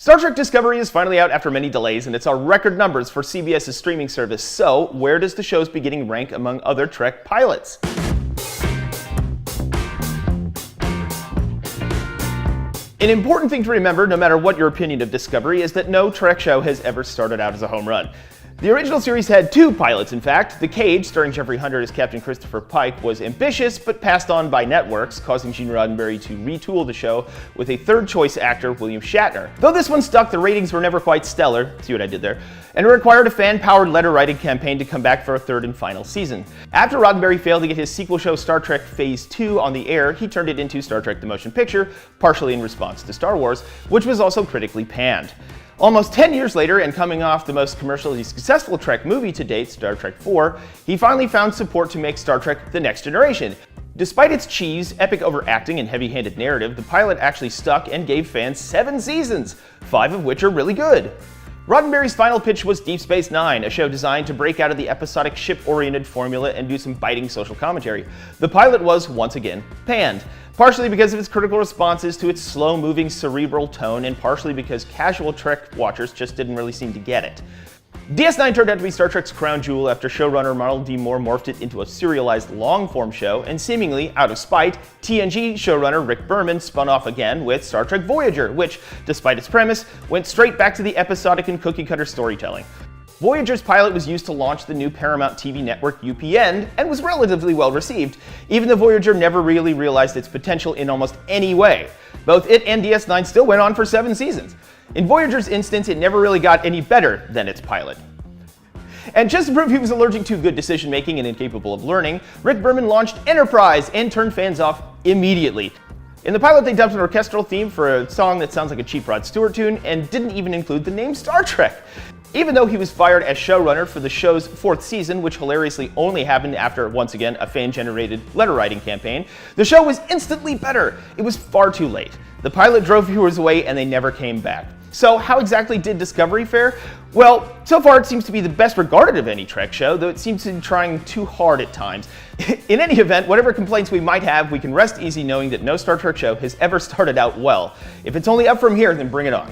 Star Trek Discovery is finally out after many delays, and it saw record numbers for CBS's streaming service. So, where does the show's beginning rank among other Trek pilots? An important thing to remember, no matter what your opinion of Discovery, is that no Trek show has ever started out as a home run. The original series had two pilots, in fact. The Cage, starring Jeffrey Hunter as Captain Christopher Pike, was ambitious but passed on by networks, causing Gene Roddenberry to retool the show with a third-choice actor, William Shatner. Though this one stuck, the ratings were never quite stellar, see what I did there, and it required a fan-powered letter-writing campaign to come back for a third and final season. After Roddenberry failed to get his sequel show Star Trek Phase 2 on the air, he turned it into Star Trek the Motion Picture, partially in response to Star Wars, which was also critically panned. Almost 10 years later, and coming off the most commercially successful Trek movie to date, Star Trek IV, he finally found support to make Star Trek The Next Generation. Despite its cheese, epic overacting, and heavy-handed narrative, the pilot actually stuck and gave fans 7 seasons, 5 of which are really good. Roddenberry's final pitch was Deep Space Nine, a show designed to break out of the episodic ship-oriented formula and do some biting social commentary. The pilot was, once again, panned, partially because of its critical responses to its slow-moving cerebral tone, and partially because casual Trek watchers just didn't really seem to get it. DS9 turned out to be Star Trek's crown jewel after showrunner Ronald D. Moore morphed it into a serialized long-form show, and seemingly, out of spite, TNG showrunner Rick Berman spun off again with Star Trek Voyager, which, despite its premise, went straight back to the episodic and cookie-cutter storytelling. Voyager's pilot was used to launch the new Paramount TV network UPN, and was relatively well received, even though Voyager never really realized its potential in almost any way. Both it and DS9 still went on for 7 seasons. In Voyager's instance, it never really got any better than its pilot. And just to prove he was allergic to good decision-making and incapable of learning, Rick Berman launched Enterprise and turned fans off immediately. In the pilot, they dubbed an orchestral theme for a song that sounds like a cheap Rod Stewart tune and didn't even include the name Star Trek. Even though he was fired as showrunner for the show's 4th season, which hilariously only happened after, once again, a fan-generated letter-writing campaign, the show was instantly better. It was far too late. The pilot drove viewers away and they never came back. So how exactly did Discovery fare? Well, so far it seems to be the best regarded of any Trek show, though it seems to be trying too hard at times. In any event, whatever complaints we might have, we can rest easy knowing that no Star Trek show has ever started out well. If it's only up from here, then bring it on.